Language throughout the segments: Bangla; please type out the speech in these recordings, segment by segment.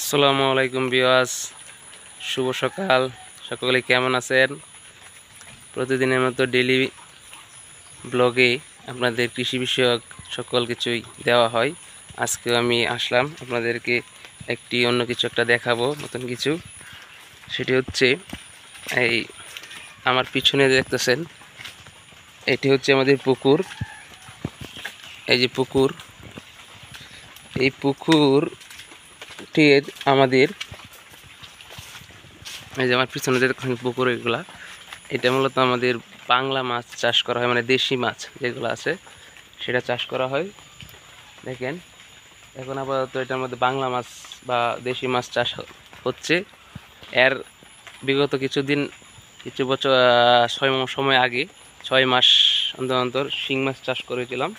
আসসালামু আলাইকুম ভিউয়ার্স, শুভ সকাল। সকলে কেমন আছেন? প্রতিদিনের মতো ডেইলি ব্লগে আপনাদের কৃষি বিষয়ক সকল কিছুই দেওয়া হয়। আজকেও আমি আসলাম আপনাদেরকে অন্য কিছু একটা দেখাবো, নতুন কিছু। সেটি হচ্ছে এই আমার পিছনে দেখতেছেন, এটি হচ্ছে আমাদের পুকুর। এই যে পুকুর, এই পুকুরটির আমাদের এই যে আমার পিছনে দেখছেন পুকুর, এগুলা এটা মূলত আমাদের বাংলা মাছ চাষ করা হয়, মানে দেশি মাছ যেগুলো আছে সেটা চাষ করা হয়। দেখেন, এখন আপাতত এটার মধ্যে বাংলা মাছ বা দেশি মাছ চাষ হচ্ছে। এর বিগত কিছু বছর 6 সময় আগে 6 মাস অন্তর অন্তর শিং মাছ চাষ করেছিলাম।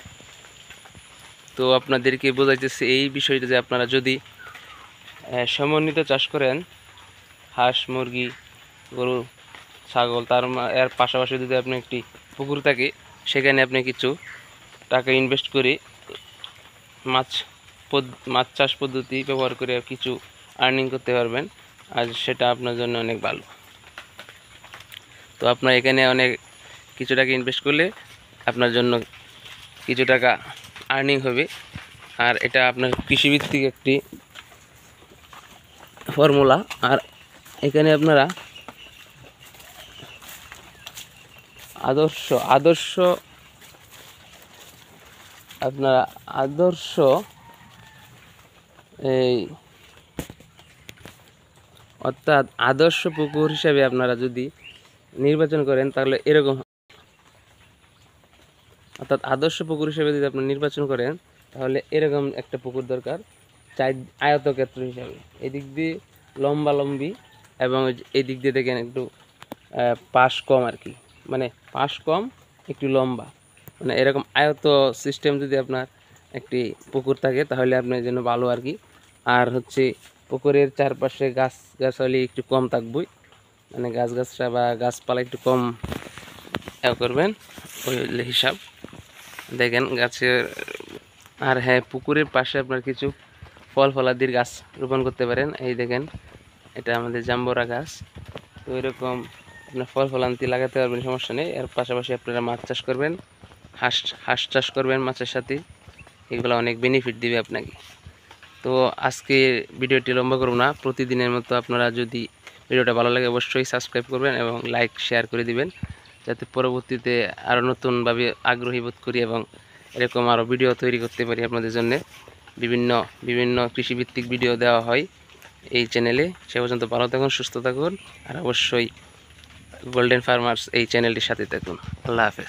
তো আপনাদেরকে বোঝাইতেছে এই বিষয়টা যে আপনারা যদি সমন্বিত চাষ করেন, হাঁস, মুরগি, গরু, ছাগল, এর পাশাপাশি যদি আপনি একটি পুকুর থাকে, সেখানে আপনি কিছু টাকা ইনভেস্ট করে মাছ চাষ পদ্ধতি ব্যবহার করে কিছু আর্নিং করতে পারবেন, আর সেটা আপনার জন্য অনেক ভালো। তো আপনার এখানে কিছু টাকা ইনভেস্ট করলে আপনার জন্য কিছু টাকা আর্নিং হবে, আর এটা আপনার কৃষিভিত্তিক একটি ফর্মুলা। আর এখানে আপনারা আদর্শ এই অর্থাৎ আদর্শ পুকুর হিসাবে আপনারা যদি নির্বাচন করেন তাহলে এরকম, অর্থাৎ আদর্শ পুকুর হিসাবে যদি আপনি নির্বাচন করেন তাহলে এরকম একটা পুকুর দরকার, আয়তক্ষেত্র হিসাবে। এদিক দিয়ে লম্বি এবং এই দিক দিয়ে দেখেন একটু পাশ কম আর কি, মানে পাশ কম একটু লম্বা, মানে এরকম আয়ত সিস্টেম যদি আপনার একটি পুকুর থাকে তাহলে আপনার জন্য ভালো আর কি। আর হচ্ছে পুকুরের চারপাশে গাছগাছালি একটু কম থাকবই, মানে গাছগাছরা বা গাছপালা একটু কম করবেন, ওই হিসাব। দেখেন গাছের, আর হ্যাঁ, পুকুরের পাশে আপনার কিছু ফলাদির গাছ রোপণ করতে পারেন। এই দেখেন, এটা আমাদের জাম্বুরা গাছ। তো এরকম আপনার ফলান্তি লাগাতে পারবেন, সমস্যা নেই। এর পাশাপাশি আপনারা মাছ চাষ করবেন, হাঁস চাষ করবেন মাছের সাথে, এগুলো অনেক বেনিফিট দিবে আপনাকে। তো আজকে ভিডিওটি লম্বা করব না, প্রতিদিনের মতো আপনারা যদি ভিডিওটা ভালো লাগে অবশ্যই সাবস্ক্রাইব করবেন এবং লাইক শেয়ার করে দিবেন, যাতে পরবর্তীতে আরও নতুনভাবে আগ্রহী বোধ করি এবং এরকম আরও ভিডিও তৈরি করতে পারি আপনাদের জন্য। বিভিন্ন কৃষিভিত্তিক ভিডিও দেওয়া হয় এই চ্যানেলে। সে পর্যন্ত ভালো থাকুন, সুস্থ থাকুন, আর অবশ্যই গোল্ডেন ফার্মার্স এই চ্যানেলটির সাথে থাকুন। আল্লাহ হাফেজ।